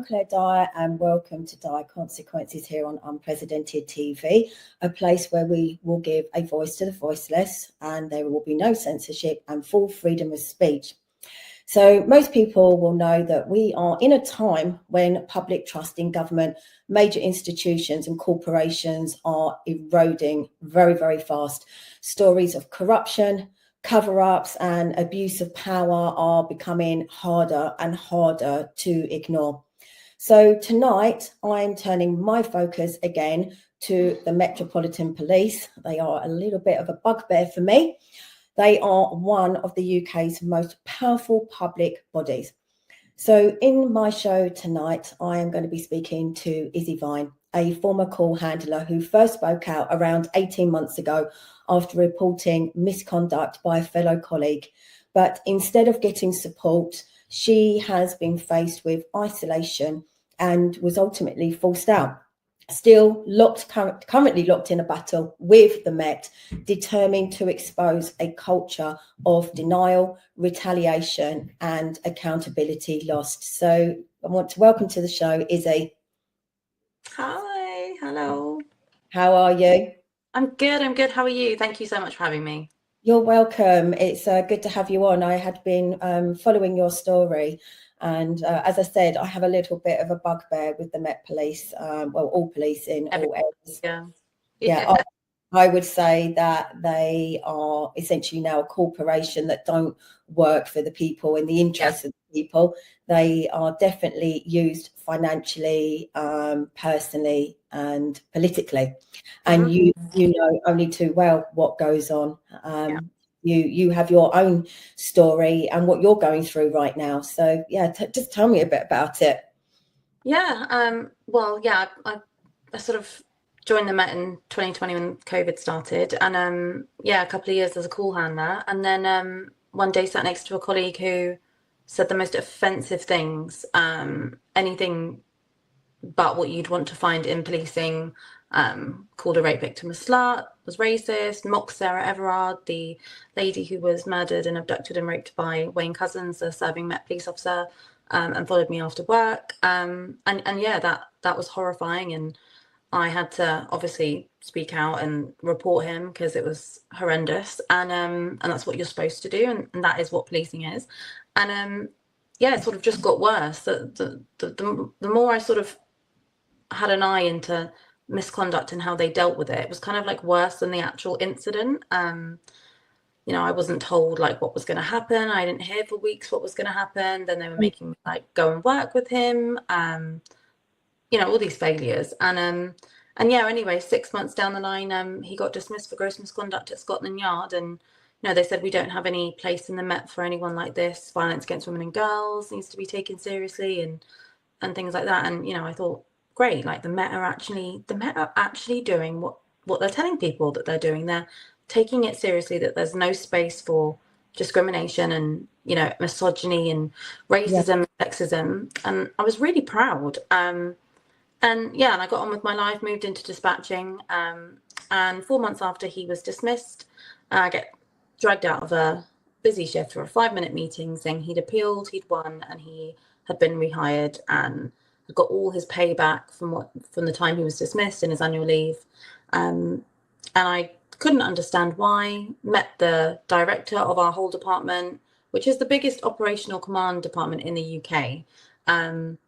Claire Dyer, and welcome to Dyer Consequences here on Unprecedented TV, a place where we will give a voice to the voiceless, and there will be no censorship and full freedom of speech. So most people will know that we are in a time when public trust in government, major institutions and corporations are eroding very, very fast. Stories of corruption, cover-ups and abuse of power are becoming harder and harder to ignore. So tonight, I'm turning my focus again to the Metropolitan Police. They are a little bit of a bugbear for me. They are one of the UK's most powerful public bodies. So in my show tonight, I am going to be speaking to Issy Vine, a former call handler who first spoke out around 18 months ago after reporting misconduct by a fellow colleague. But instead of getting support, she has been faced with isolation and was ultimately forced out. Still currently locked in a battle with the Met, determined to expose a culture of denial, retaliation, and accountability lost. So I want to welcome to the show Issy. Hi, hello. How are you? I'm good. How are you? Thank you so much for having me. You're welcome. It's good to have you on. I had been following your story. And as I said, I have a little bit of a bugbear with the Met Police, all police in all areas. Yeah. I would say that they are essentially now a corporation that don't work for the people in the interests of the people. They are definitely used financially, personally and politically. And you know only too well what goes on. You have your own story and what you're going through right now. So, just tell me a bit about it. I sort of joined the Met in 2020 when COVID started. And, a couple of years as a call handler. And then one day sat next to a colleague who said the most offensive things, anything but what you'd want to find in policing. Called a rape victim a slut, was racist, mocked Sarah Everard, the lady who was murdered and abducted and raped by Wayne Couzens, a serving Met police officer, and followed me after work. That was horrifying, and I had to obviously speak out and report him because it was horrendous, and that's what you're supposed to do, and that is what policing is. And it sort of just got worse. The more I sort of had an eye into misconduct and how they dealt with it, it was kind of like worse than the actual incident. I wasn't told like what was going to happen. I didn't hear for weeks what was going to happen. Then they were making me like go and work with him. All these failures. And anyway, 6 months down the line, he got dismissed for gross misconduct at Scotland Yard. And they said we don't have any place in the Met for anyone like this. Violence against women and girls needs to be taken seriously, and things like that. And I thought, great, like the Met are actually doing what they're telling people that they're doing. They're taking it seriously, that there's no space for discrimination and misogyny and racism, sexism. And I was really proud. And I got on with my life, moved into dispatching, and 4 months after he was dismissed, I get dragged out of a busy shift for a 5-minute meeting saying he'd appealed, he'd won, and he had been rehired and got all his pay back from the time he was dismissed in his annual leave. And I couldn't understand why. Met the director of our whole department, which is the biggest operational command department in the UK. And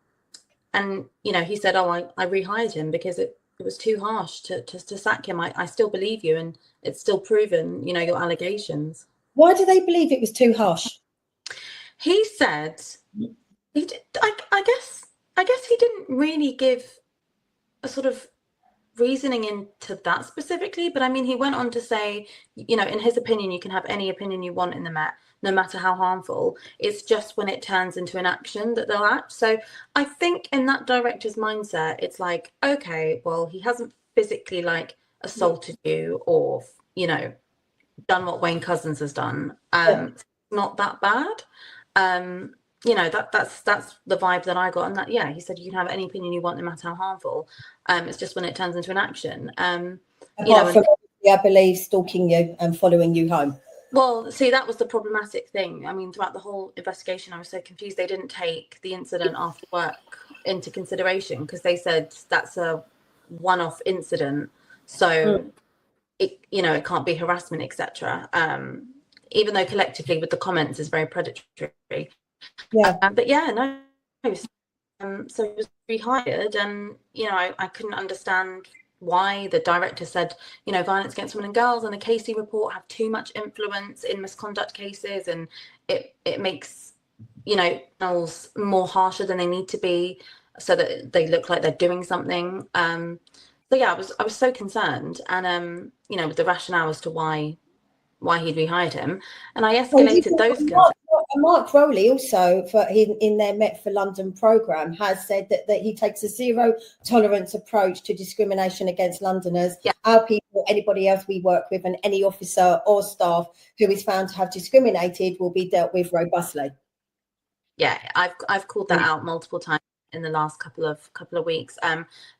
he said, I rehired him because it was too harsh to sack him. I still believe you, and it's still proven, your allegations. Why do they believe it was too harsh? He said, I guess he didn't really give a sort of reasoning into that specifically, but I mean, he went on to say, in his opinion, you can have any opinion you want in the Met, no matter how harmful. It's just when it turns into an action that they'll act. So I think in that director's mindset, it's like, okay, well, he hasn't physically like assaulted you or, done what Wayne Couzens has done. It's not that bad. That's the vibe that I got. And that, he said, you can have any opinion you want, no matter how harmful. It's just when it turns into an action. I believe stalking you and following you home. Well, see, that was the problematic thing. I mean, throughout the whole investigation, I was so confused. They didn't take the incident after work into consideration, because they said that's a one-off incident, so it, you know, it can't be harassment, etc. Even though collectively with the comments is very predatory. Yeah. But yeah, no. So he was rehired, and you know, I couldn't understand why the director said, you know, violence against women and girls and the Casey report have too much influence in misconduct cases, and it makes, you know, criminals more harsher than they need to be, so that they look like they're doing something. So yeah, I was so concerned, and you know, with the rationale as to why he'd rehired him, and I escalated those concerns. Mark Rowley also, in their Met for London programme, has said that he takes a zero tolerance approach to discrimination against Londoners, our people, anybody else we work with, and any officer or staff who is found to have discriminated will be dealt with robustly. Yeah, I've called that out multiple times in the last couple of weeks.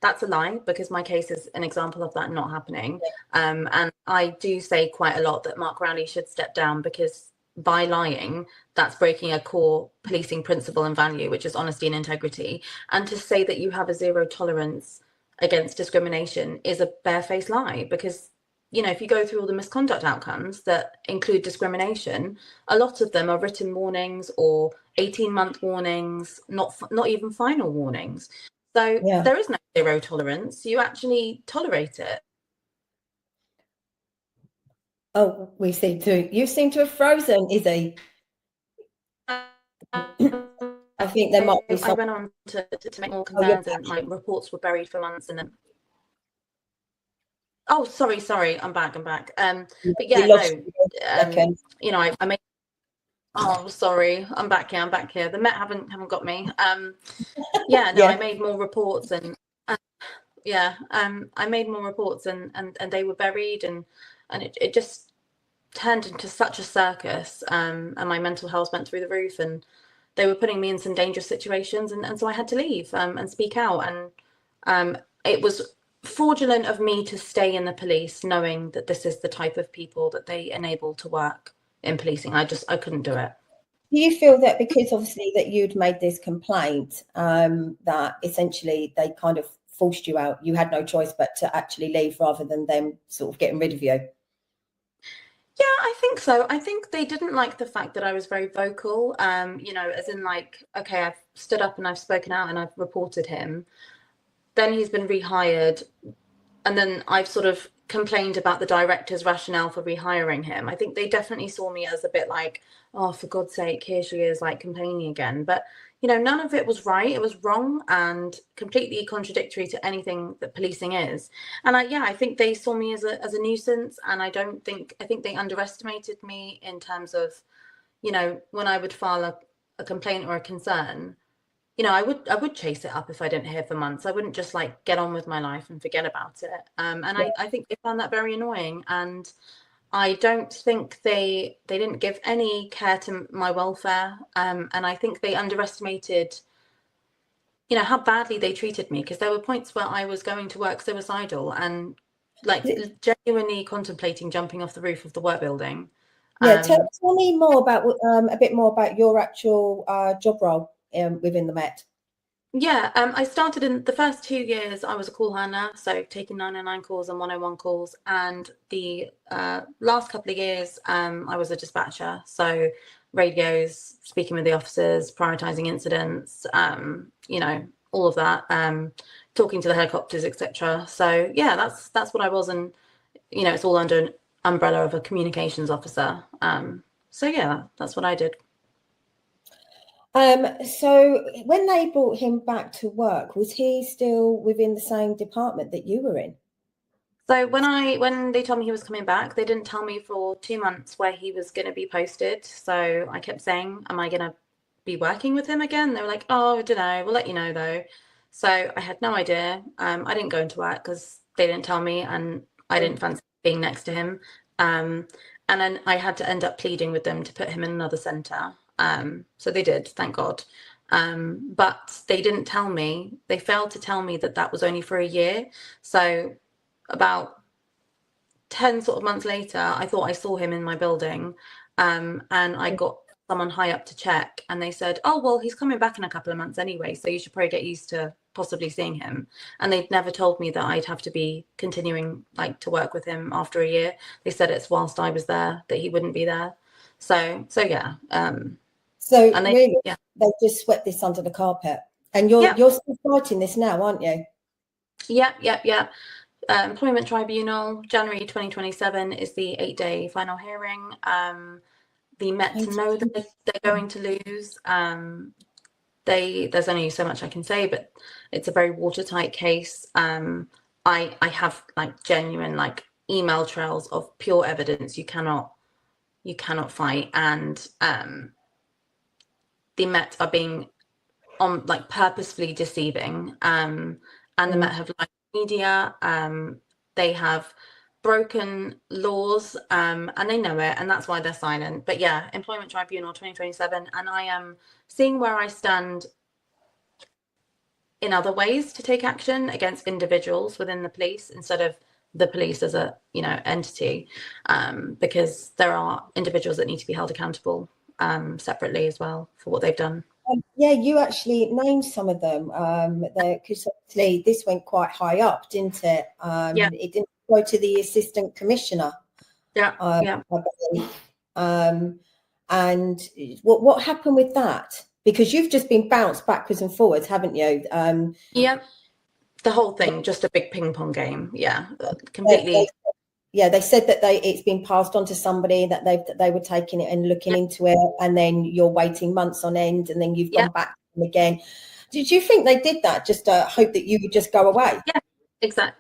That's a lie, because my case is an example of that not happening. And I do say quite a lot that Mark Rowley should step down, because by lying, that's breaking a core policing principle and value, which is honesty and integrity. And to say that you have a zero tolerance against discrimination is a barefaced lie, because, you know, if you go through all the misconduct outcomes that include discrimination, a lot of them are written warnings or 18-month warnings, not even final warnings. So there is no zero tolerance. You actually tolerate it. Oh, you seem to have frozen, Issy. I think there might be some... I went on to make more concerns, and my reports were buried for months, and then... Oh, sorry, I'm back. But yeah, no, you know, I made... Oh, sorry, I'm back here. The Met haven't got me. Yeah, no, I made more reports, and I made more reports, and they were buried, and it just turned into such a circus, and my mental health went through the roof, and they were putting me in some dangerous situations, and so I had to leave and speak out, and it was fraudulent of me to stay in the police knowing that this is the type of people that they enable to work in policing. I couldn't do it. Do you feel that because obviously that you'd made this complaint, that essentially they kind of forced you out, you had no choice but to actually leave rather than them sort of getting rid of you? Yeah, I think so. I think they didn't like the fact that I was very vocal, you know, as in like, okay, I've stood up and I've spoken out and I've reported him. Then he's been rehired, and then I've sort of complained about the director's rationale for rehiring him. I think they definitely saw me as a bit like, oh, for God's sake, here she is, like, complaining again. But, you know, none of it was right. It was wrong and completely contradictory to anything that policing is. And I think they saw me as a nuisance, and I think they underestimated me in terms of, you know, when I would file a complaint or a concern, you know, I would chase it up if I didn't hear for months. I wouldn't just like get on with my life and forget about it. I think they found that very annoying, and I don't think they didn't give any care to my welfare. And I think they underestimated, you know, how badly they treated me, because there were points where I was going to work suicidal and like genuinely contemplating jumping off the roof of the work building. Yeah, tell me more about a bit more about your actual job role within the Met. Yeah, I started in the first 2 years. I was a call handler, so taking 909 calls and 101 calls. And the last couple of years, I was a dispatcher, so radios, speaking with the officers, prioritising incidents, you know, all of that, talking to the helicopters, etc. So yeah, that's what I was, and you know, it's all under an umbrella of a communications officer. So yeah, that's what I did. So when they brought him back to work, was he still within the same department that you were in? So when they told me he was coming back, they didn't tell me for 2 months where he was going to be posted. So I kept saying, am I going to be working with him again? They were like, oh, I don't know. We'll let you know, though. So I had no idea. I didn't go into work because they didn't tell me, and I didn't fancy being next to him. And then I had to end up pleading with them to put him in another centre. So they did, thank God. But they didn't tell me. They failed to tell me that was only for a year. So about 10 sort of months later, I thought I saw him in my building, and I got someone high up to check, and they said, oh, well, he's coming back in a couple of months anyway, so you should probably get used to possibly seeing him. And they'd never told me that I'd have to be continuing like to work with him after a year. They said it's whilst I was there that he wouldn't be there. So yeah. So and really, they just swept this under the carpet, and you're still fighting this now, aren't you? Yeah. Employment Tribunal, January 2027 is the 8-day final hearing. The Met know that they're going to lose. There's only so much I can say, but it's a very watertight case. I have like genuine like email trails of pure evidence you cannot fight, and the Met are being like purposefully deceiving, and the Met have lied to media. They have broken laws, and they know it, and that's why they're silent. But yeah, Employment Tribunal 2027, and I am seeing where I stand in other ways to take action against individuals within the police instead of the police as a entity, because there are individuals that need to be held accountable separately as well for what they've done. Yeah, you actually named some of them, because obviously this went quite high up, didn't it? It didn't go to the assistant commissioner. I believe. And what happened with that? Because you've just been bounced backwards and forwards, haven't you? The whole thing, just a big ping pong game. Yeah, completely. They said that it's been passed on to somebody, that they were taking it and looking into it, and then you're waiting months on end, and then you've gone back to them again. Did you think they did that just to hope that you would just go away? Yeah,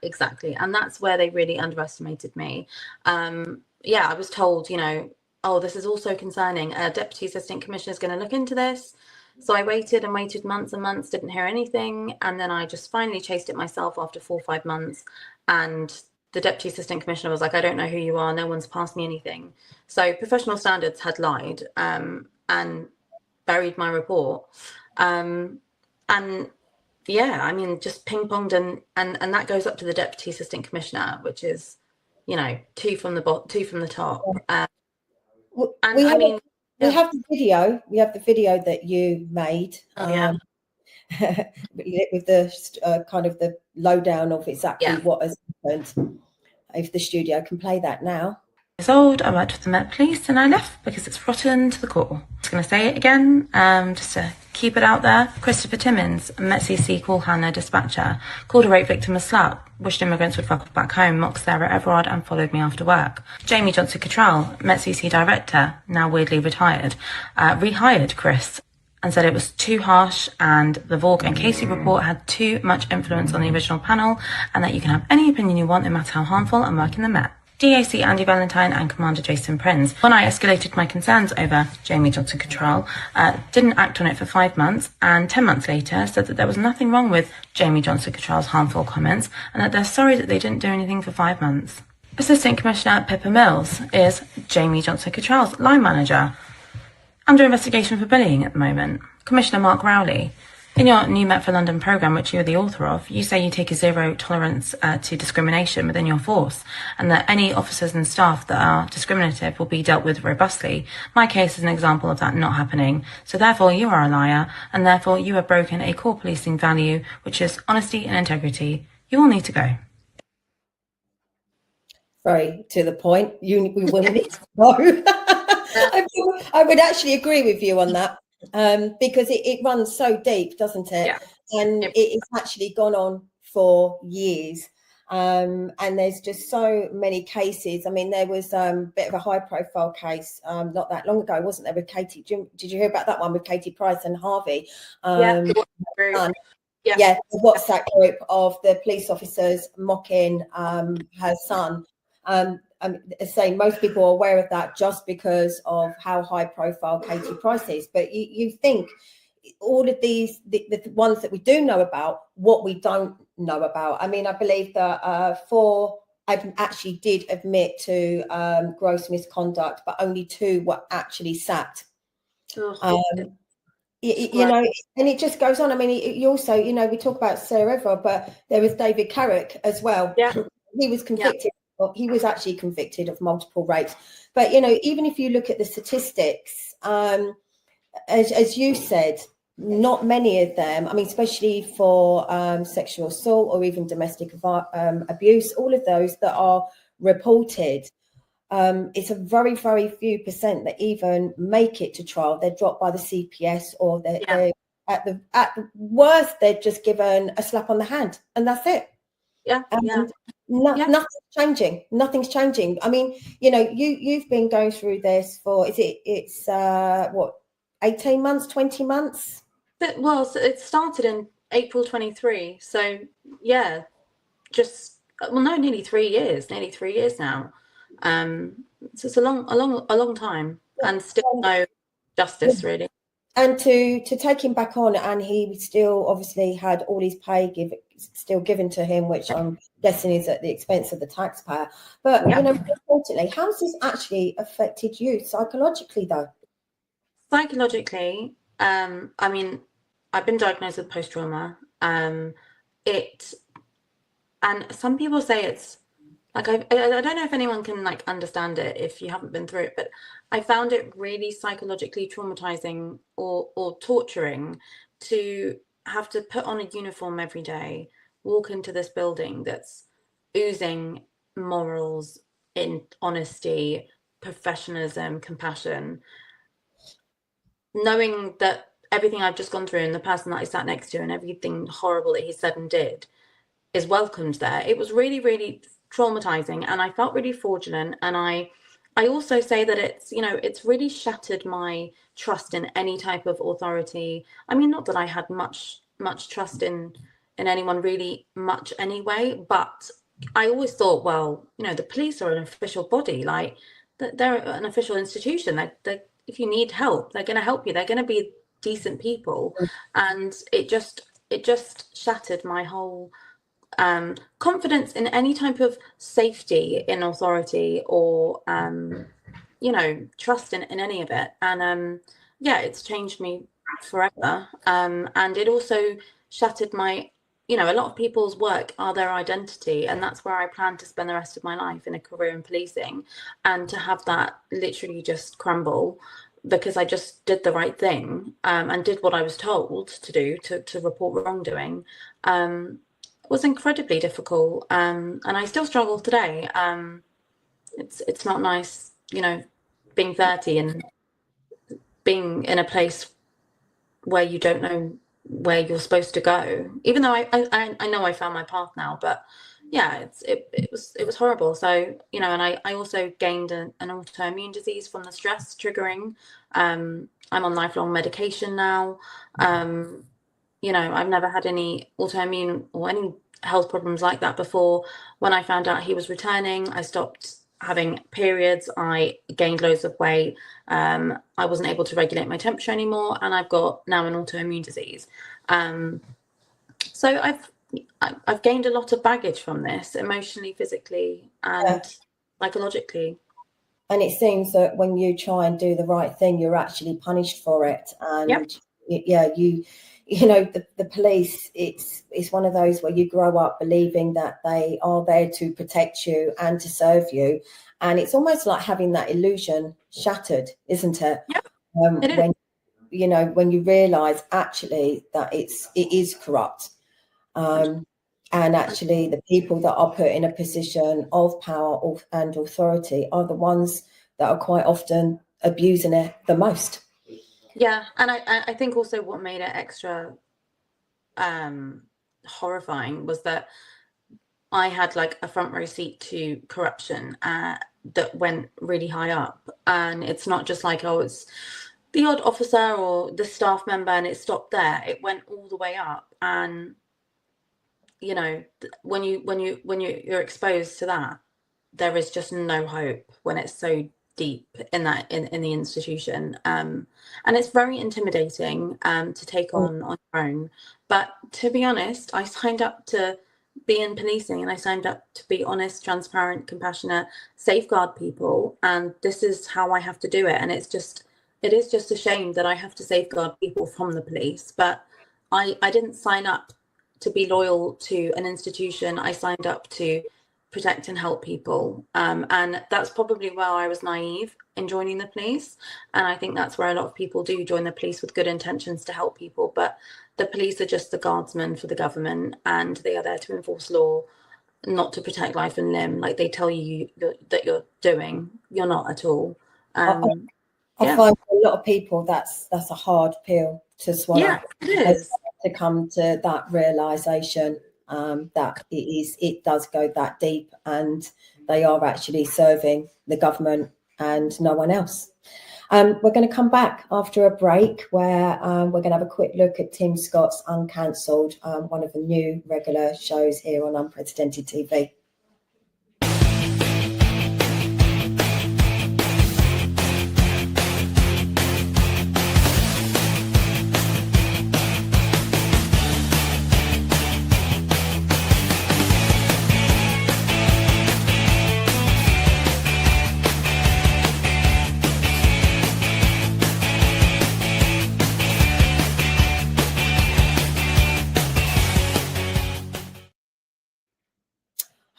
exactly. And that's where they really underestimated me. I was told, oh, this is also concerning. A deputy assistant commissioner is going to look into this. So I waited and waited months and months, didn't hear anything. And then I just finally chased it myself after 4 or 5 months. And the deputy assistant commissioner was like, I don't know who you are. No one's passed me anything. So professional standards had lied, and buried my report. Just ping ponged, and that goes up to the deputy assistant commissioner, which is, 2 from the top. We have the video. We have the video that you made. With the kind of the lowdown of exactly what has happened. If the studio can play that now. Years old, I worked with the Met Police, and I left because it's rotten to the core. I'm just going to say it again, just to keep it out there. Christopher Timmins, Met CC call handler dispatcher, called a rape victim a slut, wished immigrants would fuck off back home, mocked Sarah Everard, and followed me after work. Jamie Johnson-Cottrell, Met CC director, now weirdly retired, rehired Chris and said it was too harsh, and the Vaughan and Casey report had too much influence on the original panel, and that you can have any opinion you want, no matter how harmful, and work in the Met. DAC Andy Valentine and Commander Jason Prinz. When I escalated my concerns over Jamie Johnson-Cottrell, didn't act on it for 5 months, and 10 months later said that there was nothing wrong with Jamie Johnson-Cottrell's harmful comments, and that they're sorry that they didn't do anything for 5 months. Assistant Commissioner Pippa Mills is Jamie Johnson-Cottrell's line manager, under investigation for bullying at the moment. Commissioner Mark Rowley. In your new Met for London programme, which you are the author of, you say you take a zero tolerance to discrimination within your force, and that any officers and staff that are discriminative will be dealt with robustly. My case is an example of that not happening. So therefore you are a liar, and therefore you have broken a core policing value, which is honesty and integrity. You all need to go. Very to the point. We will need to go. I would actually agree with you on that, because it runs so deep, doesn't it? Yeah. And it's actually gone on for years, and there's just so many cases. I mean, there was a bit of a high-profile case not that long ago, wasn't there, with Katie? Did you hear about that one with Katie Price and Harvey? The WhatsApp group of the police officers mocking her son. Saying most people are aware of that just because of how high profile Katie Price is. But you think all of these, the ones that we do know about, what we don't know about. I mean, I believe that I actually did admit to gross misconduct, but only 2 were actually sacked. And it just goes on. I mean, you also, we talk about Sarah Everard, but there was David Carrick as well. Yeah. He was convicted. Yeah. Well, he was actually convicted of multiple rapes. But, even if you look at the statistics, as you said, not many of them, I mean, especially for sexual assault or even domestic abuse, all of those that are reported, it's a very, very few percent that even make it to trial. They're dropped by the CPS, or they're at the worst, they're just given a slap on the hand, and that's it. Nothing's changing. Nothing's changing. I mean, you know, you've been going through this for, it's what, 18 months, 20 months? Well, so it started in April 23. So yeah, nearly 3 years, now. So it's a long time, and still no justice, really. And to take him back on, and he still obviously had all his pay still given to him, which I'm guessing is at the expense of the taxpayer. But you know, importantly, how has this actually affected you psychologically, though? Psychologically, I mean, I've been diagnosed with post-trauma. And some people say it's like, I don't know if anyone can like understand it if you haven't been through it, but I found it really psychologically traumatizing or torturing to have to put on a uniform every day, walk into this building that's oozing morals, in honesty, professionalism, compassion, knowing that everything I've just gone through and the person that I sat next to and everything horrible that he said and did is welcomed there. It was really, really traumatizing, and I felt really fraudulent. And I also say that it's, you know, it's really shattered my trust in any type of authority. I mean, not that I had much trust in anyone really much anyway, but I always thought, well, you know, the police are an official body, like they're an official institution. They if you need help, they're going to help you. They're going to be decent people. And it just shattered my whole confidence in any type of safety in authority, or you know, trust in any of it. And yeah, it's changed me forever. And it also shattered my, you know, a lot of people's work are their identity, and that's where I plan to spend the rest of my life, in a career in policing. And to have that literally just crumble because I just did the right thing, and did what I was told to do, to report wrongdoing, was incredibly difficult. And I still struggle today. It's not nice, you know, being 30 and being in a place where you don't know where you're supposed to go, even though I know I found my path now. But yeah, it was horrible. So, you know, and I also gained an autoimmune disease from the stress triggering. I'm on lifelong medication now. You know, I've never had any autoimmune or any health problems like that before. When I found out he was returning, I stopped having periods. I gained loads of weight. I wasn't able to regulate my temperature anymore, and I've got now an autoimmune disease. So I've gained a lot of baggage from this, emotionally, physically, and psychologically. And it seems that when you try and do the right thing, you're actually punished for it. And you know, the police, it's one of those where you grow up believing that they are there to protect you and to serve you. And it's almost like having that illusion shattered, isn't it? It is. When, you know, when you realise actually that it is corrupt. And actually the people that are put in a position of power and authority are the ones that are quite often abusing it the most. Yeah, and I think also what made it extra horrifying was that I had like a front row seat to corruption that went really high up. And it's not just like, oh, it's the odd officer or the staff member and it stopped there. It went all the way up. And you know, when you're exposed to that, there is just no hope when it's so deep in that in the institution, and it's very intimidating to take on your own. But to be honest, I signed up to be in policing, and I signed up to be honest, transparent, compassionate, safeguard people, and this is how I have to do it. And it is just a shame that I have to safeguard people from the police, but I didn't sign up to be loyal to an institution. I signed up to protect and help people. And that's probably where I was naive in joining the police. And I think that's where a lot of people do join the police with good intentions to help people. But the police are just the guardsmen for the government, and they are there to enforce law, not to protect life and limb like they tell you that you're doing. You're not at all. I find for a lot of people that's a hard pill to swallow. Yeah, it is. To come to that realization that it does go that deep, and they are actually serving the government and no one else. We're going to come back after a break where we're going to have a quick look at Tim Scott's Uncancelled, one of the new regular shows here on Unprecedented TV.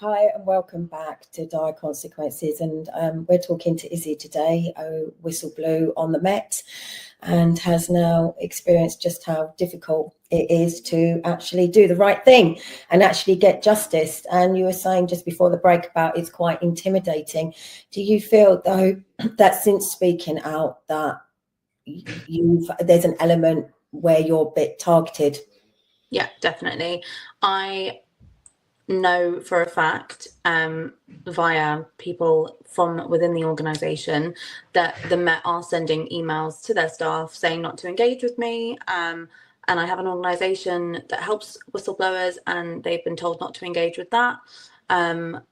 Hi and welcome back to Dyer Consequences, and we're talking to Issy today, who whistle blew on the Met and has now experienced just how difficult it is to actually do the right thing and actually get justice. And you were saying just before the break about it's quite intimidating. Do you feel though that since speaking out that there's an element where you're a bit targeted? Yeah, definitely. I know for a fact via people from within the organisation that the Met are sending emails to their staff saying not to engage with me, and I have an organisation that helps whistleblowers and they've been told not to engage with that. I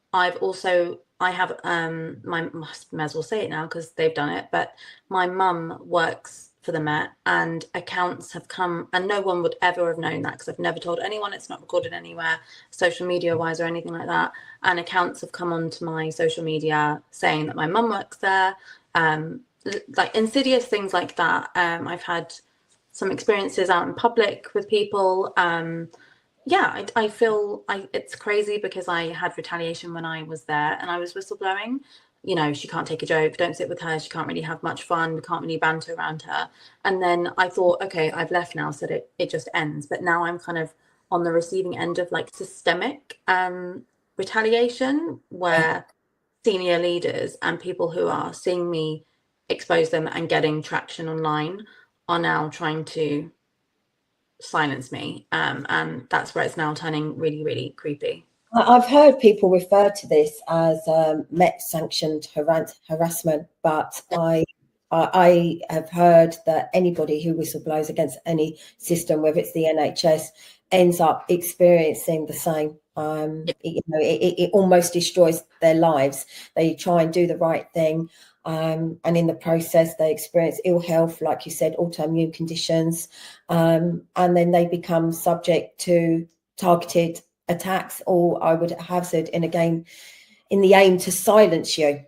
have my, may as well say it now because they've done it, but my mum works for the Met, and accounts have come, and no one would ever have known that because I've never told anyone. It's not recorded anywhere, social media wise or anything like that. And accounts have come onto my social media saying that my mum works there, like insidious things like that. I've had some experiences out in public with people. I feel it's crazy because I had retaliation when I was there and I was whistleblowing. You know, she can't take a joke, don't sit with her, she can't really have much fun, we can't really banter around her. And then I thought, okay, I've left now, so that it just ends. But now I'm kind of on the receiving end of like systemic retaliation, where senior leaders and people who are seeing me expose them and getting traction online are now trying to silence me. And that's where it's now turning really, really creepy. I've heard people refer to this as Met-sanctioned harassment, but I have heard that anybody who whistleblowers against any system, whether it's the NHS, ends up experiencing the same. It almost destroys their lives. They try and do the right thing, and in the process, they experience ill health, like you said, autoimmune conditions, and then they become subject to targeted attacks, or I would hazard in the aim to silence you.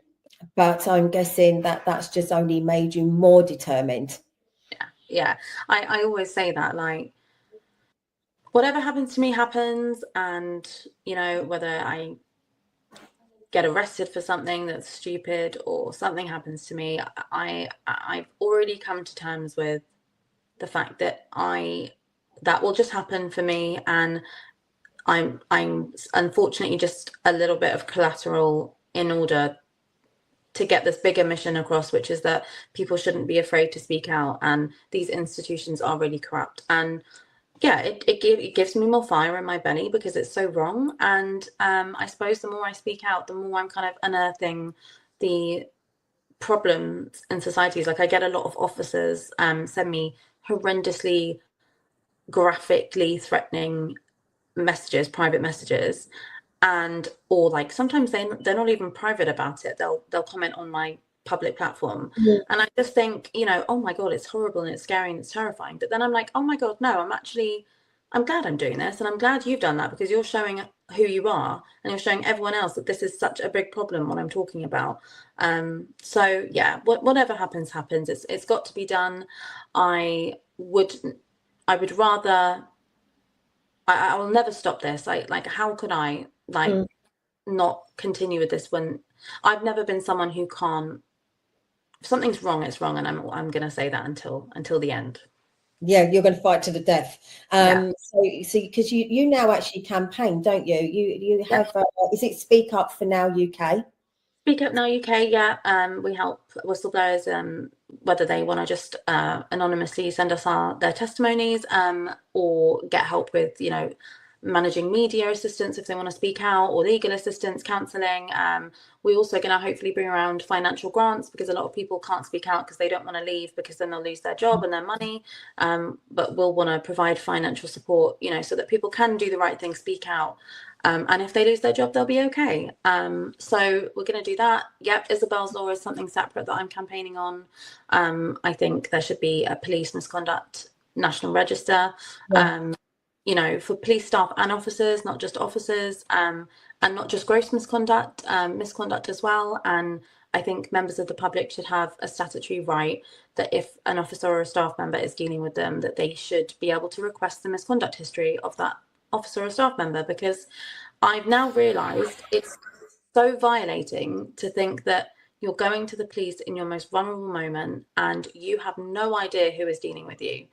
But I'm guessing that that's just only made you more determined. Yeah. I always say that, like, whatever happens to me happens, and you know, whether I get arrested for something that's stupid or something happens to me, I've already come to terms with the fact that that will just happen for me, and I'm unfortunately just a little bit of collateral in order to get this bigger mission across, which is that people shouldn't be afraid to speak out, and these institutions are really corrupt. And yeah, it gives me more fire in my belly because it's so wrong. And I suppose the more I speak out, the more I'm kind of unearthing the problems in societies. Like I get a lot of officers send me horrendously, graphically threatening messages, private messages, and or like sometimes they're not even private about it. They'll comment on my public platform, and I just think, you know, oh my god, it's horrible and it's scary and it's terrifying. But then I'm like, oh my god, no, I'm glad I'm doing this, and I'm glad you've done that because you're showing who you are and you're showing everyone else that this is such a big problem what I'm talking about. So yeah, whatever happens. It's got to be done. I would rather. I will never stop this. Like how could I not continue with this when I've never been someone who can't. If something's wrong, it's wrong, and I'm going to say that until the end. Yeah, you're going to fight to the death. Yeah. So because you now actually campaign, don't you? You have is it Speak Up for Now UK? Speak Up Now UK, yeah. We help whistleblowers, whether they want to just anonymously send us their testimonies, or get help with, managing media assistance if they want to speak out, or legal assistance, counselling. We're also going to hopefully bring around financial grants, because a lot of people can't speak out because they don't want to leave, because then they'll lose their job and their money. But we'll want to provide financial support, so that people can do the right thing, speak out. And if they lose their job, they'll be okay. So we're going to do that. Yep, Isabel's Law is something separate that I'm campaigning on. I think there should be a police misconduct national register. Yeah. For police staff and officers, not just officers, and not just gross misconduct, misconduct as well. And I think members of the public should have a statutory right that if an officer or a staff member is dealing with them, that they should be able to request the misconduct history of that officer or staff member, because I've now realised it's so violating to think that you're going to the police in your most vulnerable moment and you have no idea who is dealing with you.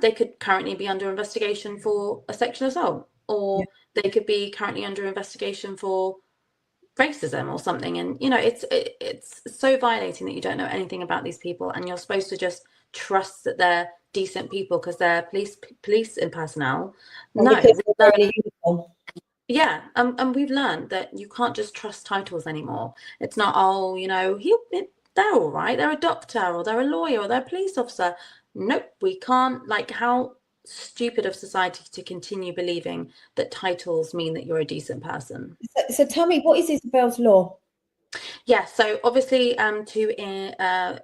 They could currently be under investigation for a sexual assault, or they could be currently under investigation for racism or something. And it's so violating that you don't know anything about these people, and you're supposed to just trust that they're decent people because they're police personnel. Yeah, and we've learned that you can't just trust titles anymore. It's not, they're all right, they're a doctor, or they're a lawyer, or they're a police officer. Nope, we can't. Like, how stupid of society to continue believing that titles mean that you're a decent person. So tell me, what is Isabel's Law? Yeah, so obviously to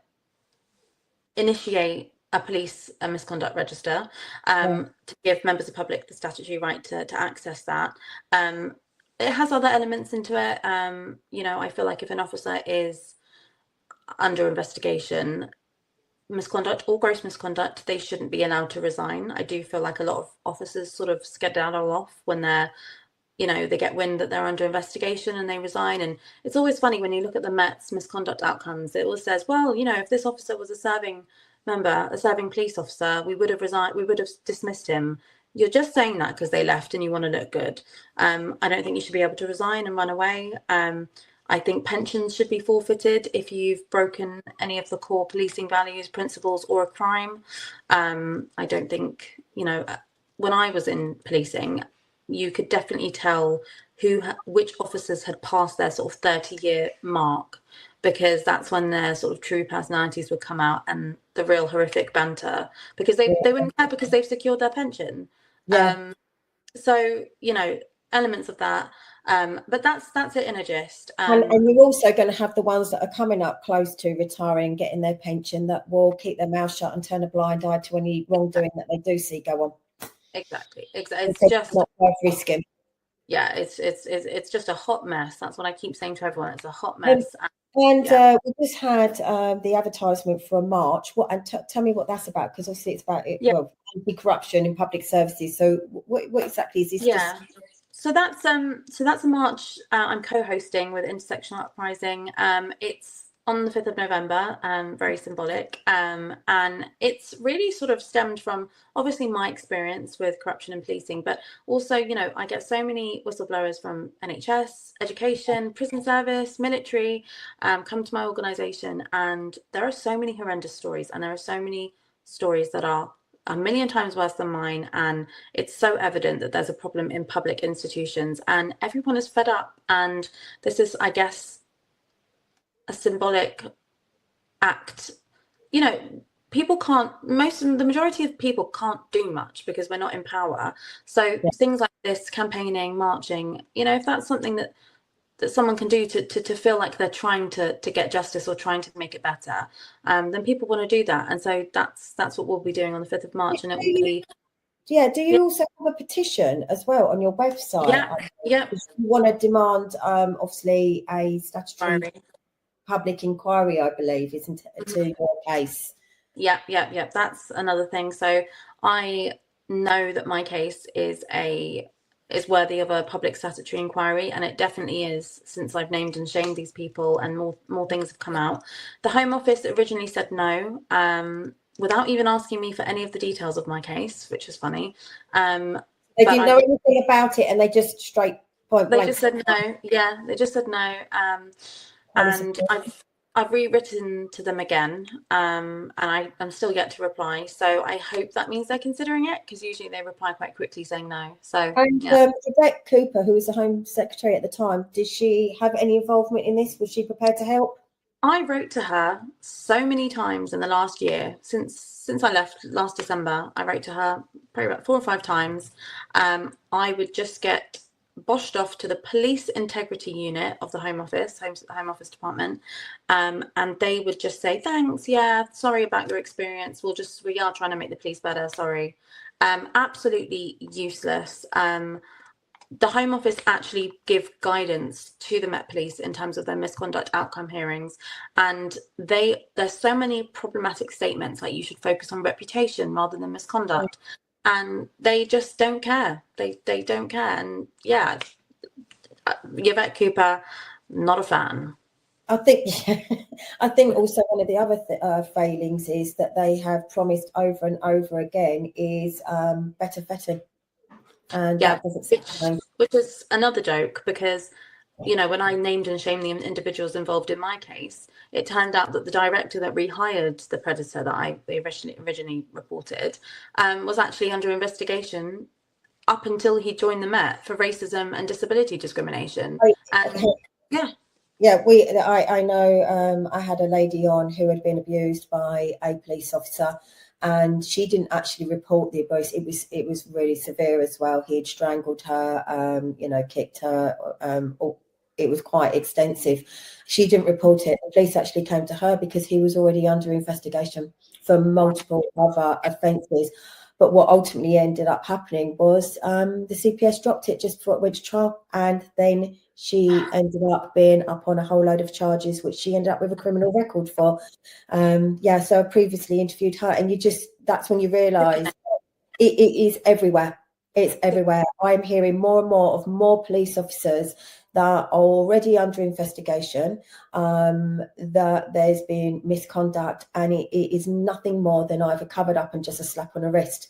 initiate a police misconduct register, to give members of the public the statutory right to access that. It has other elements into it. I feel like if an officer is under investigation, misconduct or gross misconduct, they shouldn't be allowed to resign. I do feel like a lot of officers sort of skedaddle off when they're, they get wind that they're under investigation and they resign. And it's always funny when you look at the Met's misconduct outcomes, it always says, well, if this officer was a serving police officer, we would have resigned, we would have dismissed him. You're just saying that because they left and you want to look good. I don't think you should be able to resign and run away. I think pensions should be forfeited if you've broken any of the core policing values, principles, or a crime. I don't think, when I was in policing, you could definitely tell which officers had passed their sort of 30-year mark, because that's when their sort of true personalities would come out, and the real horrific banter, because they wouldn't care because they've secured their pension. So, elements of that. But that's it in a gist. And you're also going to have the ones that are coming up close to retiring, getting their pension, that will keep their mouth shut and turn a blind eye to any wrongdoing that they do see go on. Exactly. It's just not worth risking. Yeah, it's just a hot mess. That's what I keep saying to everyone. It's a hot mess. We just had the advertisement for a march. Tell me what that's about, because obviously it's about anti-corruption in public services. So what exactly is this? Yeah. So that's a march I'm co-hosting with Intersectional Uprising. It's on the 5th of November, very symbolic. And it's really sort of stemmed from, obviously, my experience with corruption in policing, but also, I get so many whistleblowers from NHS, education, prison service, military, come to my organisation, and there are so many horrendous stories, and there are so many stories that are a million times worse than mine, and it's so evident that there's a problem in public institutions, and everyone is fed up. And this is, I guess, a symbolic act. People can't, the majority of people can't do much because we're not in power. So things like this, campaigning, marching, if that's something that someone can do to feel like they're trying to get justice or trying to make it better, then people want to do that. And so that's what we'll be doing on the 5th of March. And it will be... Yeah, do you also have a petition as well on your website? Yeah. You want to demand, obviously, a statutory public inquiry, I believe, isn't it, to your case? Yeah. That's another thing. So I know that my case is is worthy of a public statutory inquiry, and it definitely is, since I've named and shamed these people and more things have come out. The Home Office originally said no, without even asking me for any of the details of my case, which is funny. They didn't know anything about it, and they just straight point blank. They just said no. Yeah, they just said no. And I've rewritten to them again, and I'm still yet to reply. So I hope that means they're considering it, because usually they reply quite quickly saying no. So and Yvette Cooper, who was the Home Secretary at the time, did she have any involvement in this? Was she prepared to help? I wrote to her so many times in the last year, since I left last December. I wrote to her probably about 4 or 5 times. I would just get boshed off to the police integrity unit of the Home Office, Home Office department, and they would just say, thanks, yeah, sorry about your experience, we are trying to make the police better, sorry. Absolutely useless. The Home Office actually give guidance to the Met Police in terms of their misconduct outcome hearings, and there's so many problematic statements, like you should focus on reputation rather than misconduct, and they just don't care. They don't care. And yeah, Yvette Cooper, not a fan. I think also one of the other failings is that they have promised over and over again is better vetting. And yeah, that doesn't which is another joke, because when I named and shamed the individuals involved in my case, it turned out that the director that rehired the predator that I originally reported was actually under investigation up until he joined the Met for racism and disability discrimination. And I know I had a lady on who had been abused by a police officer, and she didn't actually report the abuse. It was really severe as well. He'd strangled her, kicked her. It was quite extensive. She didn't report it. The police actually came to her because he was already under investigation for multiple other offences. But what ultimately ended up happening was the CPS dropped it just before it went to trial, and then she ended up being up on a whole load of charges, which she ended up with a criminal record for. So I previously interviewed her, and that's when you realise it is everywhere. It's everywhere. I'm hearing more and more of more police officers that are already under investigation, that there's been misconduct, and it is nothing more than either covered up and just a slap on the wrist.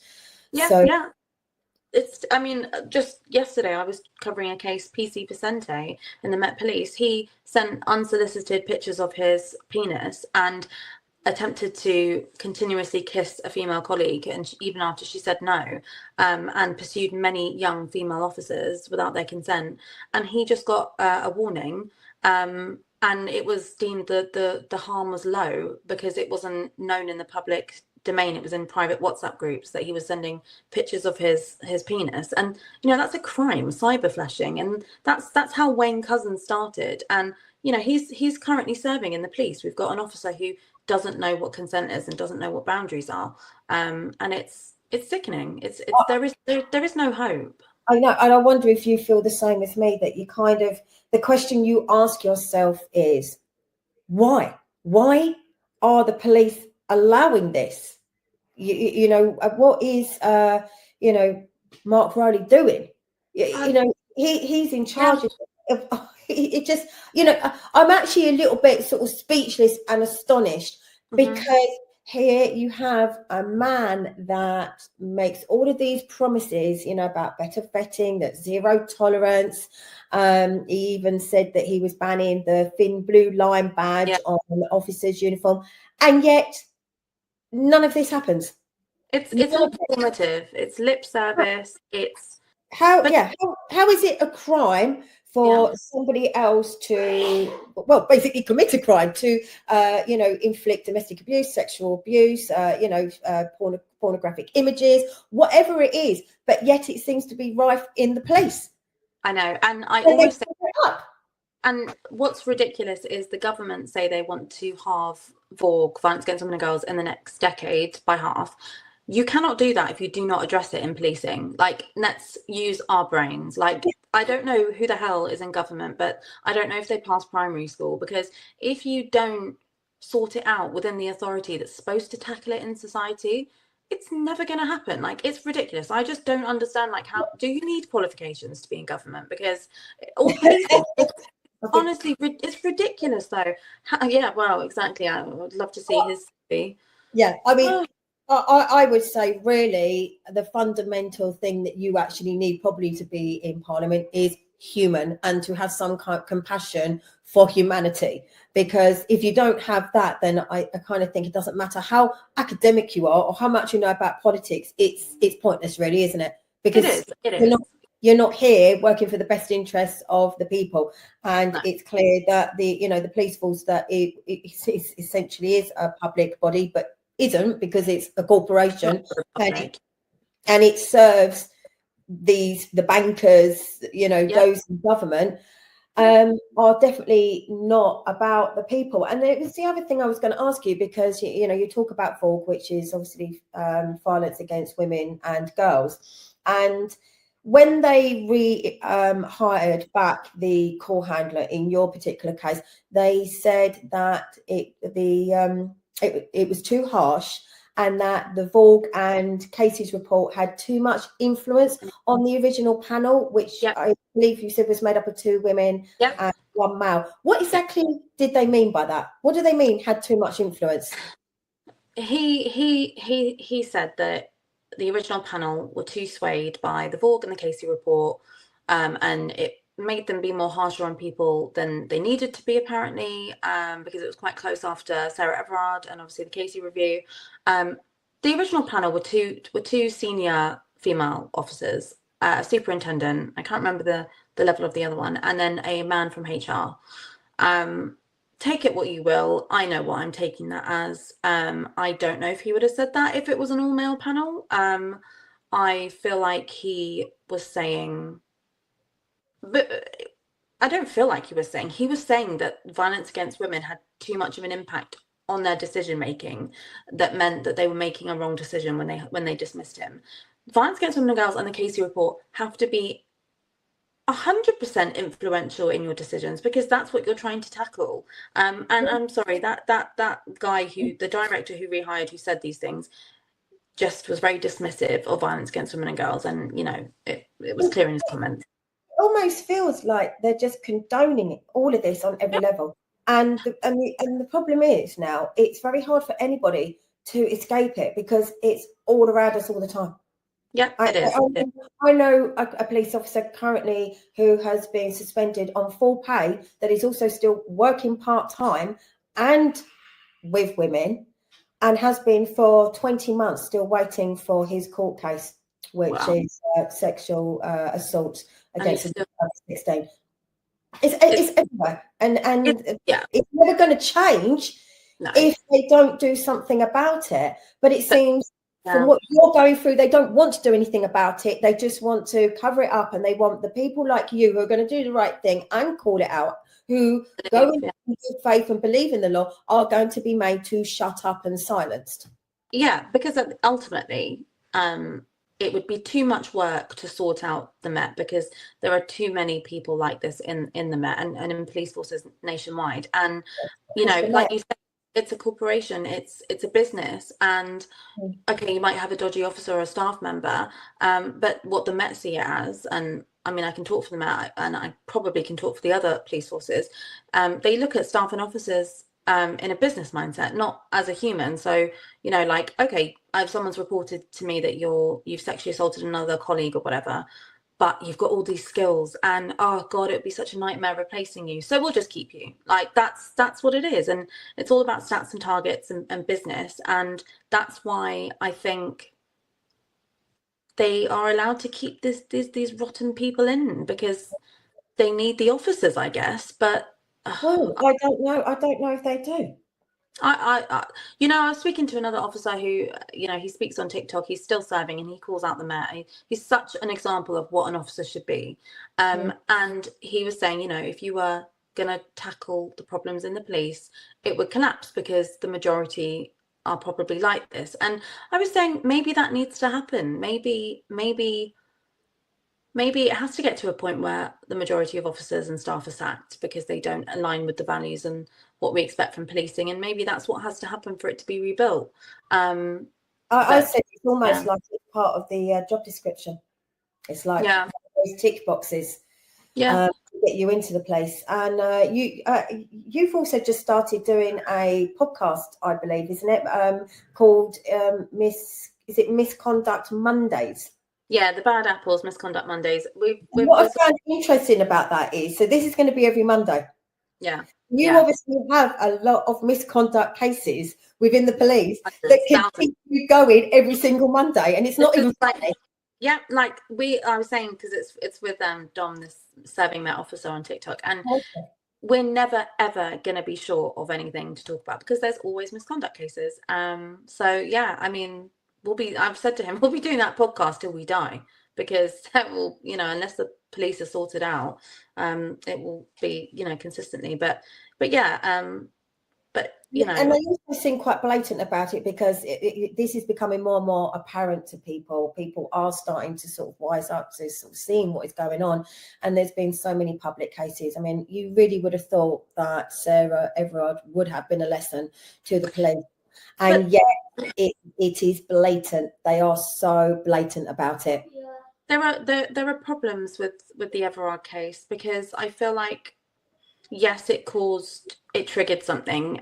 Just yesterday I was covering a case, PC Vicente, in the Met Police. He sent unsolicited pictures of his penis and attempted to continuously kiss a female colleague, and even after she said no, and pursued many young female officers without their consent. And he just got a warning, and it was deemed that the harm was low because it wasn't known in the public domain. It was in private WhatsApp groups that he was sending pictures of his penis, and that's a crime, cyber flashing, and that's how Wayne Couzens started. And he's currently serving in the police. We've got an officer who doesn't know what consent is and doesn't know what boundaries are, and it's sickening. There is no hope. I know, and I wonder if you feel the same as me, that you kind of, the question you ask yourself is, why are the police allowing this? What is Mark Rowley doing? He's in charge of it. Just I'm actually a little bit sort of speechless and astonished, because here you have a man that makes all of these promises, about better vetting, that zero tolerance. He even said that he was banning the thin blue line badge on the officer's uniform, and yet none of this happens. It's all performative. It's lip service. It's how is it a crime for somebody else to, basically commit a crime, to inflict domestic abuse, sexual abuse, pornographic images, whatever it is, but yet it seems to be rife in the police. I know, and I always say, and what's ridiculous is the government say they want to halve violence against women and girls in the next decade by half. You cannot do that if you do not address it in policing. Like, let's use our brains. Like, I don't know who the hell is in government, but I don't know if they pass primary school, because if you don't sort it out within the authority that's supposed to tackle it in society, it's never going to happen. Like, it's ridiculous. I just don't understand, like, how do you need qualifications to be in government? Because, or police, honestly, it's ridiculous though. Yeah, well, exactly. I would love to see his CV. Yeah, I mean, Oh, I would say really the fundamental thing that you actually need probably to be in Parliament is human and to have some kind of compassion for humanity. Because if you don't have that, then I kind of think it doesn't matter how academic you are or how much you know about politics. It's pointless, really, isn't it? Because it is. you're not here working for the best interests of the people, and No. it's clear that the police force that it essentially is a public body, but isn't, because it's a corporation and it serves the bankers, those in government, are definitely not about the people. And it was the other thing I was going to ask you, because you talk about VOG, which is obviously violence against women and girls, and when they hired back the call handler in your particular case, they said that it was too harsh, and that the Vogue and Casey's report had too much influence on the original panel, which I believe you said was made up of 2 women and 1 male. What exactly did they mean by that? What do they mean had too much influence? He said that the original panel were too swayed by the Vogue and the Casey report, and it made them be more harsher on people than they needed to be, apparently, because it was quite close after Sarah Everard and obviously the Casey review. The original panel were two senior female officers, a superintendent, I can't remember the level of the other one, and then a man from HR. Take it what you will. I know what I'm taking that as. I don't know if he would have said that if it was an all-male panel. I feel like he was saying, but I don't feel like he was saying that violence against women had too much of an impact on their decision making, that meant that they were making a wrong decision when they dismissed him. Violence against women and girls and the Casey report have to be 100% influential in your decisions, because that's what you're trying to tackle. And I'm sorry, that guy the director who rehired, who said these things, just was very dismissive of violence against women and girls, and it was clear in his comments. It almost feels like they're just condoning all of this on every level. And the problem is now it's very hard for anybody to escape it, because it's all around us all the time. Yeah, it is. I know a police officer currently who has been suspended on full pay, that is also still working part-time and with women, and has been for 20 months still waiting for his court case, which is sexual assault against a 16. It's everywhere, and it's never going to change if they don't do something about it. But it seems, from what you're going through, they don't want to do anything about it. They just want to cover it up, and they want the people like you who are going to do the right thing and call it out, who go in good faith and believe in the law, are going to be made to shut up and silenced. Yeah, because ultimately, it would be too much work to sort out the Met, because there are too many people like this in the Met and in police forces nationwide. And like you said, it's a corporation, it's a business, and okay, you might have a dodgy officer or a staff member, but what the Met see it as, and I mean, I can talk for the Met, and I probably can talk for the other police forces, they look at staff and officers in a business mindset, not as a human. So, like, okay, if someone's reported to me that you've sexually assaulted another colleague or whatever, but you've got all these skills, and oh God, it would be such a nightmare replacing you, so we'll just keep you. Like, that's what it is. And it's all about stats and targets and business. And that's why I think they are allowed to keep these rotten people in, because they need the officers, I guess. But well, I don't know if they do. I was speaking to another officer who, he speaks on TikTok. He's still serving, and he calls out the Met. He's such an example of what an officer should be. And he was saying, if you were going to tackle the problems in the police, it would collapse, because the majority are probably like this. And I was saying, maybe that needs to happen. Maybe it has to get to a point where the majority of officers and staff are sacked because they don't align with the values and what we expect from policing. And maybe that's what has to happen for it to be rebuilt. I said It's almost Yeah. like it's part of the job description. It's like Yeah. those tick boxes Yeah. to get you into the place. And you've also just started doing a podcast, I believe, isn't it? Called Misconduct Mondays? Yeah, the Bad Apples Misconduct Mondays. What I found interesting about that is, so this is going to be every Monday. Yeah. You obviously have a lot of misconduct cases within the police that can keep you going every single Monday, and it's not even funny. Yeah, like I was saying, because it's with Dom, this serving Met officer on TikTok, and we're never ever going to be short of anything to talk about because there's always misconduct cases. So yeah, I mean, I've said to him, we'll be doing that podcast till we die, because that will, unless the police are sorted out, it will be, consistently. But yeah, but and they also seem quite blatant about it, because this is becoming more and more apparent to people. People are starting to sort of wise up to sort of seeing what is going on, and there's been so many public cases. I mean, you really would have thought that Sarah Everard would have been a lesson to the police, and yet it is blatant. They are so blatant about it. There are problems with the Everard case, because I feel like, yes, it triggered something.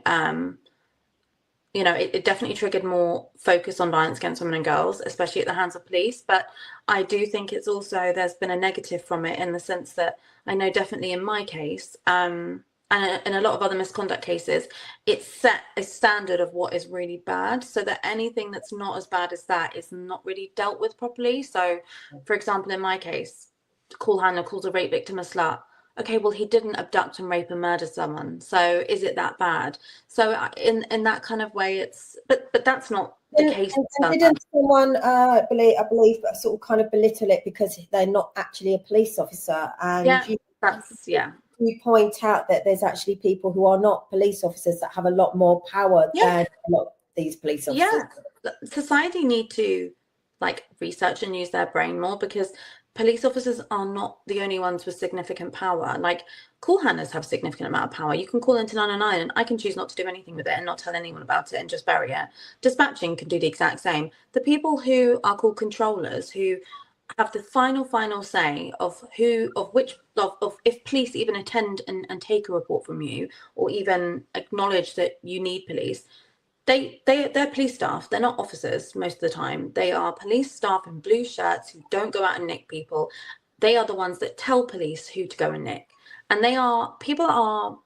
It definitely triggered more focus on violence against women and girls, especially at the hands of police. But I do think it's also, there's been a negative from it, in the sense that I know definitely in my case, and in a lot of other misconduct cases, it's set a standard of what is really bad, so that anything that's not as bad as that is not really dealt with properly. So, for example, in my case, call handler calls a rape victim a slut. Okay, well, he didn't abduct and rape and murder someone, so is it that bad? So in that kind of way, it's but that's not the case. And didn't someone I believe sort of kind of belittle it because they're not actually a police officer? And you point out that there's actually people who are not police officers that have a lot more power than a lot of these police officers. Yeah, society need to research and use their brain more, because police officers are not the only ones with significant power. Like, call handlers have a significant amount of power. You can call into 999 and I can choose not to do anything with it and not tell anyone about it and just bury it. Dispatching can do the exact same. The people who are called controllers, who have the final say of if police even attend and take a report from you, or even acknowledge that you need police, they're police staff. They're not officers most of the time. They are police staff in blue shirts who don't go out and nick people. They are the ones that tell police who to go and nick. And people are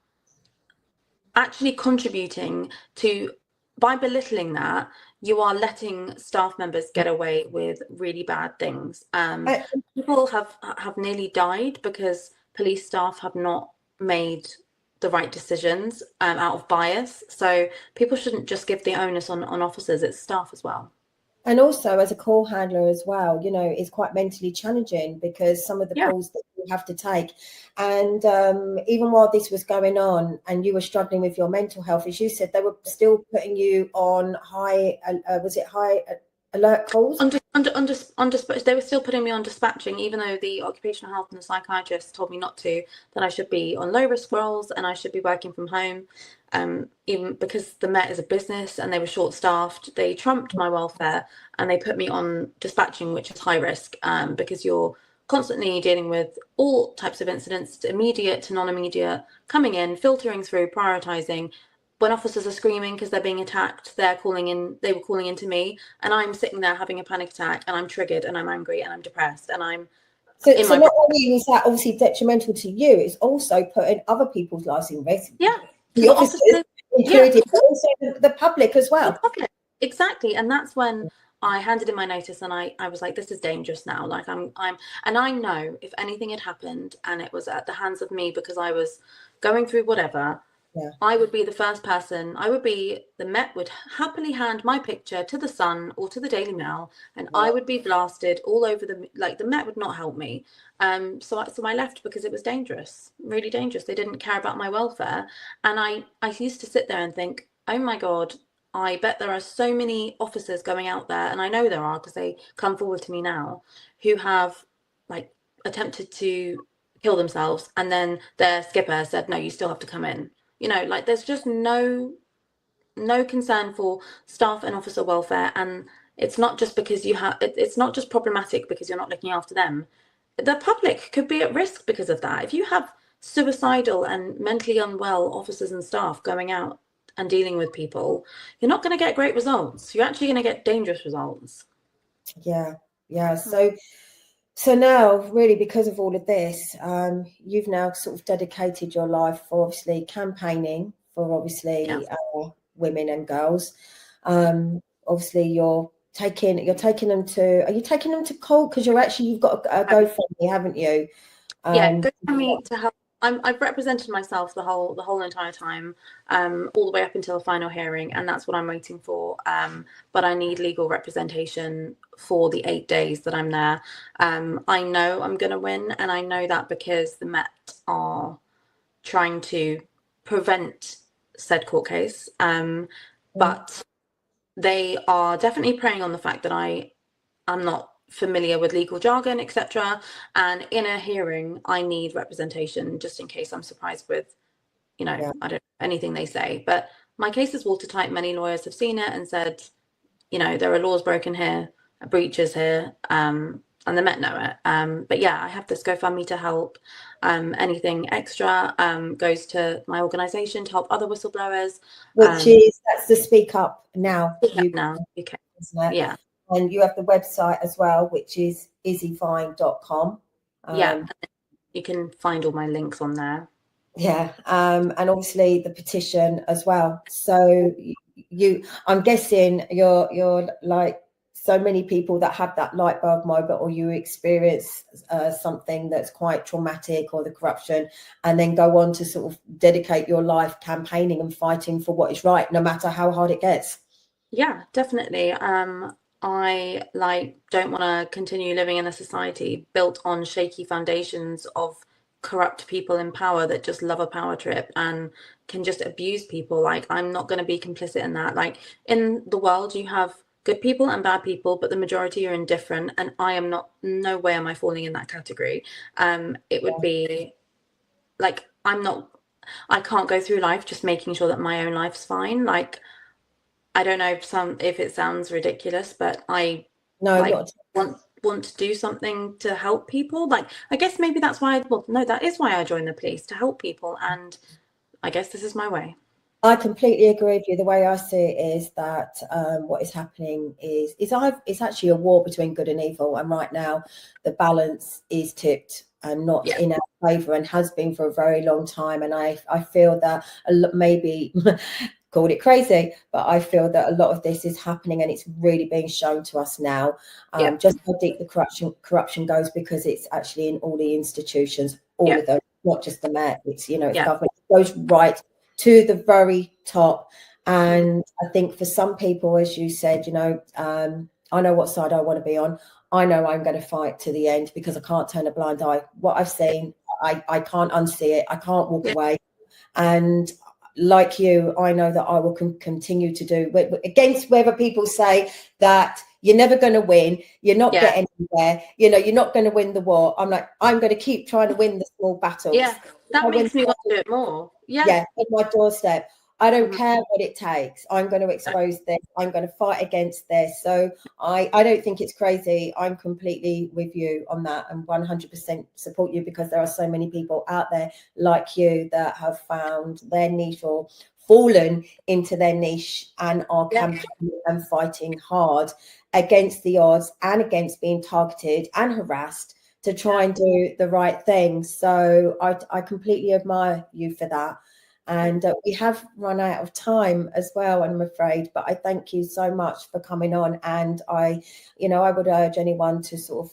actually contributing to, by belittling that, you are letting staff members get away with really bad things. People have nearly died because police staff have not made the right decisions out of bias. So people shouldn't just give the onus on officers, it's staff as well. And also, as a call handler as well, it's quite mentally challenging, because some of the calls that you have to take, and even while this was going on and you were struggling with your mental health, as you said, they were still putting you on high alert calls? They were still putting me on dispatching, even though the occupational health and the psychiatrist told me not to, that I should be on low risk roles and I should be working from home. Even because the Met is a business and they were short staffed, they trumped my welfare and they put me on dispatching, which is high risk, because you're constantly dealing with all types of incidents, immediate to non-immediate, coming in, filtering through, prioritizing. When officers are screaming because they're being attacked, they were calling into me, and I'm sitting there having a panic attack, and I'm triggered, and I'm angry, and I'm depressed, and I'm so not only is that obviously detrimental to you, it's also putting other people's lives in risk. Yeah, the officers included, but also the public as well. The public. Exactly, and that's when I handed in my notice, and I was like, this is dangerous now. Like and I know if anything had happened and it was at the hands of me because I was going through whatever. Yeah. I would be the first person. The Met would happily hand my picture to the Sun or to the Daily Mail, and I would be blasted all over the Met would not help me. So I left because it was dangerous, really dangerous. They didn't care about my welfare, and I used to sit there and think, oh my God, I bet there are so many officers going out there, and I know there are because they come forward to me now, who have attempted to kill themselves, and then their skipper said, no, you still have to come in. There's just no concern for staff and officer welfare, and it's not just because it's not just problematic because you're not looking after them. The public could be at risk because of that. If you have suicidal and mentally unwell officers and staff going out and dealing with people, you're not going to get great results. You're actually going to get dangerous results. Yeah. So now, really, because of all of this, you've now sort of dedicated your life for obviously campaigning for obviously women and girls. Obviously, you're taking them to. Are you taking them to court? Because you've got a GoFundMe, haven't you? Yeah, GoFundMe to help. I've represented myself the whole entire time, all the way up until the final hearing, and that's what I'm waiting for. But I need legal representation for the 8 days that I'm there. I know I'm going to win, and I know that because the Met are trying to prevent said court case. But they are definitely preying on the fact that I'm not familiar with legal jargon, etc. And in a hearing, I need representation just in case I'm surprised with, I don't know, anything they say. But my case is watertight. Many lawyers have seen it and said, there are laws broken here, breaches here, and the Met know it. But yeah, I have this GoFundMe to help. Anything extra goes to my organisation to help other whistleblowers. That's the Speak Up Now. UK. Yeah. And you have the website as well, which is issyvine.com. Yeah, you can find all my links on there. Yeah, and obviously the petition as well. So I'm guessing you're like so many people that have that light bulb moment, or you experience something that's quite traumatic, or the corruption, and then go on to sort of dedicate your life campaigning and fighting for what is right, no matter how hard it gets. Yeah, definitely. I don't want to continue living in a society built on shaky foundations of corrupt people in power that just love a power trip and can just abuse people. I'm not going to be complicit in that. In the world, you have good people and bad people, but the majority are indifferent, and I am not. No way am I falling in that category. It would be I can't go through life just making sure that my own life's fine. I don't know if it sounds ridiculous, but I want to do something to help people. I guess maybe that's why. That is why I joined the police, to help people, and I guess this is my way. I completely agree with you. The way I see it is that what is happening is it's actually a war between good and evil, and right now the balance is tipped and not in our favour, and has been for a very long time. And I feel that maybe called it crazy, but I feel that a lot of this is happening, and it's really being shown to us now. Just how deep the corruption goes, because it's actually in all the institutions, all of them, not just the Met. It's it's government. It goes right to the very top. And I think for some people, as you said, I know what side I want to be on. I know I'm going to fight to the end, because I can't turn a blind eye. What I've seen, I can't unsee it. I can't walk away. And like you, I know that I will continue to do against whether people say that you're never going to win, you're not getting anywhere, you're not going to win the war. I'm going to keep trying to win the small battles. Yeah, that makes me want to do it more. Yeah, at my doorstep. I don't care what it takes. I'm going to expose this. I'm going to fight against this. So I don't think it's crazy. I'm completely with you on that, and 100% support you, because there are so many people out there like you that have found their niche, or fallen into their niche, and are campaigning and fighting hard against the odds, and against being targeted and harassed, to try and do the right thing. So I completely admire you for that. And we have run out of time as well, I'm afraid, but I thank you so much for coming on. And I would urge anyone to sort of,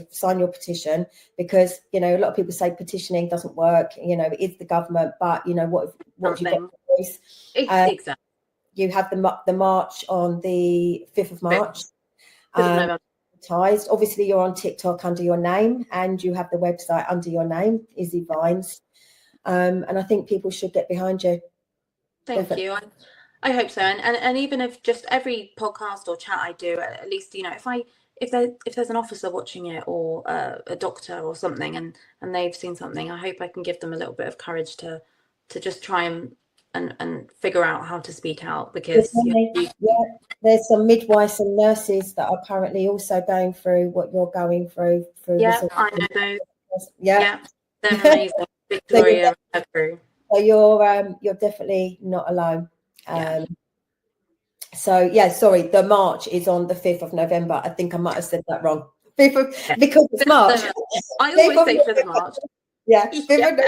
sign your petition, because, a lot of people say petitioning doesn't work, it is the government, but what you got is, exactly. You have the march on the 5th of March. Obviously you're on TikTok under your name, and you have the website under your name, Issy Vines. And I think people should get behind you. Thank you. I hope so. And even if just every podcast or chat I do, at least, if there's an officer watching it, or a doctor or something, and they've seen something, I hope I can give them a little bit of courage to just try and and figure out how to speak out, because there's some midwives and nurses that are currently also going through what you're going through. I know those. Yeah, they're amazing. Victoria and her crew. So you're definitely not alone. So yeah, sorry, the march is on the 5th of November. I think I might have said that wrong. Because it's March. I always say for the march. Yeah, 5th of November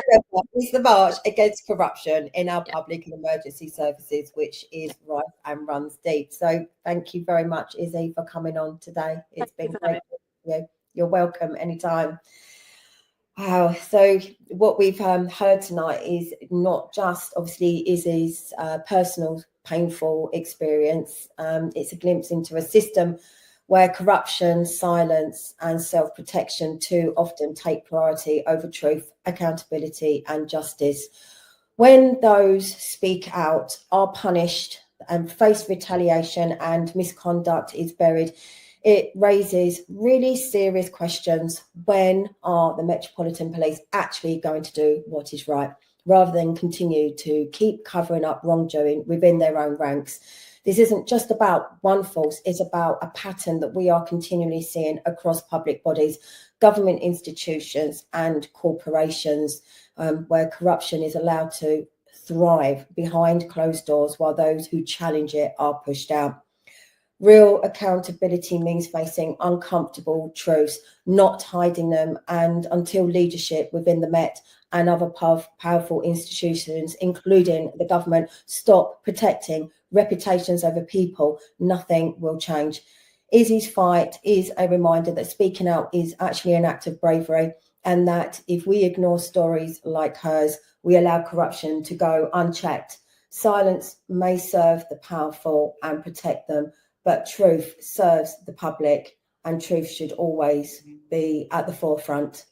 is the march against corruption in our public and emergency services, which is rife and runs deep. So thank you very much, Issy, for coming on today. It's been great. You're welcome anytime. Wow. So what we've heard tonight is not just obviously Issy's personal painful experience. It's a glimpse into a system where corruption, silence and self-protection too often take priority over truth, accountability and justice. When those speak out, are punished and face retaliation and misconduct is buried, it raises really serious questions. When are the Metropolitan Police actually going to do what is right, rather than continue to keep covering up wrongdoing within their own ranks? This isn't just about one force, it's about a pattern that we are continually seeing across public bodies, government institutions and corporations, where corruption is allowed to thrive behind closed doors while those who challenge it are pushed out. Real accountability means facing uncomfortable truths, not hiding them, and until leadership within the Met and other powerful institutions, including the government, stop protecting reputations over people, nothing will change. Issy's fight is a reminder that speaking out is actually an act of bravery, and that if we ignore stories like hers, we allow corruption to go unchecked. Silence may serve the powerful and protect them, but truth serves the public, and truth should always be at the forefront.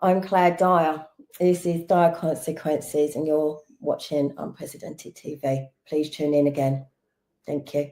I'm Claire Dyer. This is Dyer Consequences, and you're watching Unprecedented TV. Please tune in again. Thank you.